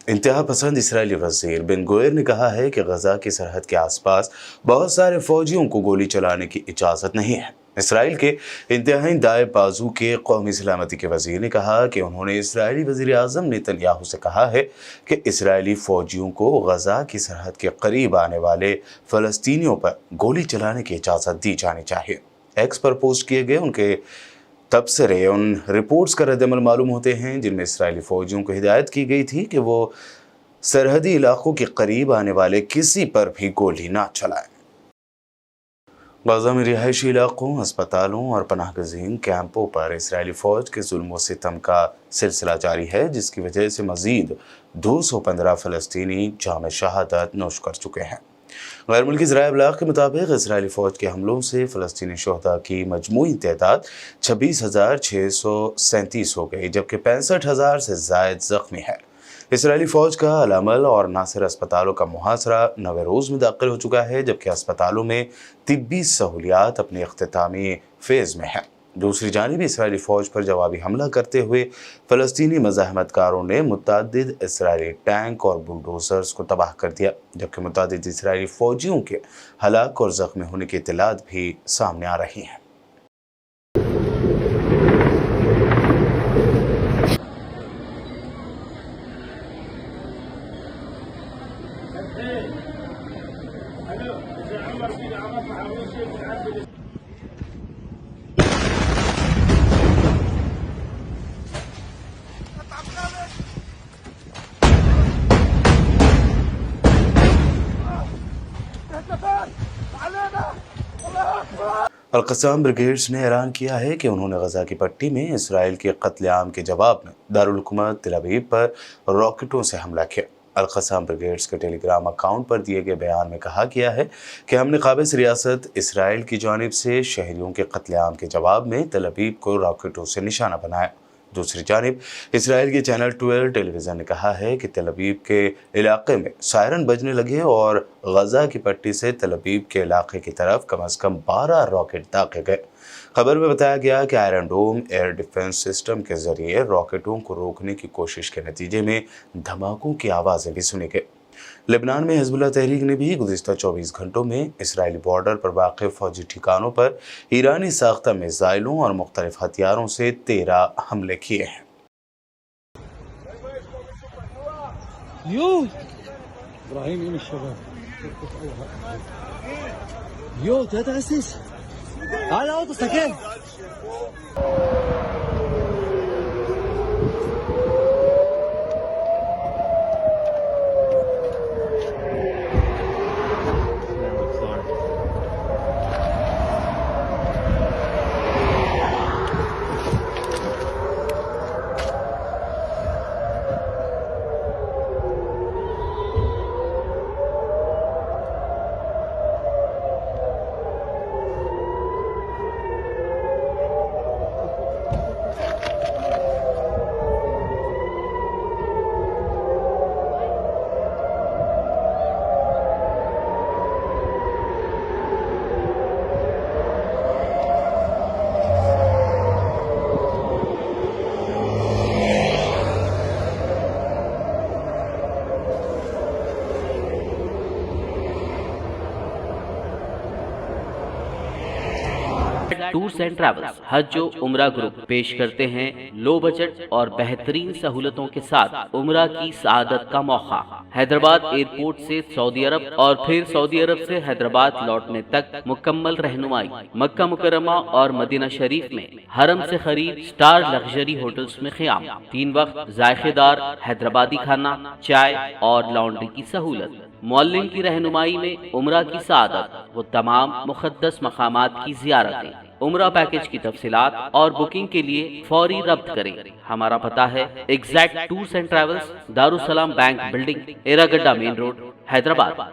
انتہا پسند اسرائیلی وزیر بن گوئر نے کہا ہے کہ غزہ کی سرحد کے آس پاس بہت سارے فوجیوں کو گولی چلانے کی اجازت نہیں ہے۔ اسرائیل کے انتہائی دائیں بازو کے قومی سلامتی کے وزیر نے کہا کہ انہوں نے اسرائیلی وزیر اعظم نیتن یاہو سے کہا ہے کہ اسرائیلی فوجیوں کو غزہ کی سرحد کے قریب آنے والے فلسطینیوں پر گولی چلانے کی اجازت دی جانی چاہیے۔ ایکس پر پوسٹ کیے گئے ان کے تبصرے ان رپورٹس کا رد عمل معلوم ہوتے ہیں جن میں اسرائیلی فوجیوں کو ہدایت کی گئی تھی کہ وہ سرحدی علاقوں کے قریب آنے والے کسی پر بھی گولی نہ چلائیں۔ غزہ میں رہائشی علاقوں، ہسپتالوں اور پناہ گزین کیمپوں پر اسرائیلی فوج کے ظلم و ستم کا سلسلہ جاری ہے، جس کی وجہ سے مزید 215 فلسطینی جام شہادت نوش کر چکے ہیں۔ غیر ملکی ذرائع ابلاغ کے مطابق اسرائیلی فوج کے حملوں سے فلسطینی شہداء کی مجموعی تعداد 26,637 ہو گئی، جبکہ 65,000 سے زائد زخمی ہے۔ اسرائیلی فوج کا العمل اور ناصر اسپتالوں کا محاصرہ 9 روز میں داخل ہو چکا ہے، جبکہ اسپتالوں میں طبی سہولیات اپنے اختتامی فیز میں ہیں۔ دوسری جانب اسرائیلی فوج پر جوابی حملہ کرتے ہوئے فلسطینی مزاحمت کاروں نے متعدد اسرائیلی ٹینک اور بلڈوزرز کو تباہ کر دیا، جبکہ متعدد اسرائیلی فوجیوں کے ہلاک اور زخمی ہونے کی اطلاعات بھی سامنے آ رہی ہیں۔ القسام بریگیڈز نے اعلان کیا ہے کہ انہوں نے غزہ کی پٹی میں اسرائیل کے قتل عام کے جواب میں دارالحکومت تل ابیب پر راکٹوں سے حملہ کیا۔ القسام بریگیڈز کے ٹیلی گرام اکاؤنٹ پر دیے گئے بیان میں کہا گیا ہے کہ ہم نے قابض ریاست اسرائیل کی جانب سے شہریوں کے قتل عام کے جواب میں تل ابیب کو راکٹوں سے نشانہ بنایا۔ دوسری جانب اسرائیل کے چینل 12 ٹیلی ویژن نے کہا ہے کہ تل ابیب کے علاقے میں سائرن بجنے لگے اور غزہ کی پٹی سے تل ابیب کے علاقے کی طرف کم از کم 12 راکٹ داغے گئے۔ خبر میں بتایا گیا کہ Iron Dome air defence system کے ذریعے راکٹوں کو روکنے کی کوشش کے نتیجے میں دھماکوں کی آوازیں بھی سنی گئی۔ لبنان میں حزب اللہ تحریک نے بھی گزشتہ 24 گھنٹوں میں اسرائیلی بارڈر پر واقع فوجی ٹھکانوں پر ایرانی ساختہ میزائلوں اور مختلف ہتھیاروں سے 13 حملے کیے ہیں۔ ٹورز اینڈ ٹریولز حج و عمرہ گروپ پیش کرتے ہیں لو بجٹ اور بہترین سہولتوں کے ساتھ عمرہ کی سعادت کا موقع۔ حیدرآباد ایئرپورٹ سے سعودی عرب اور پھر سعودی عرب سے حیدرآباد لوٹنے تک مکمل رہنمائی۔ مکہ مکرمہ اور مدینہ شریف میں حرم سے قریب سٹار لگژری ہوٹلز میں قیام، 3 وقت ذائقے دار حیدرآبادی کھانا، چائے اور لانڈری کی سہولت۔ معلم کی رہنمائی میں عمرہ کی سعادت و تمام مقدس مقامات کی زیارتیں۔ عمرہ پیکج کی تفصیلات اور بکنگ کے لیے فوری رابطہ کریں۔ ہمارا پتہ ہے exact tours and travels, Darussalam bank building, Erragadda main road, Hyderabad.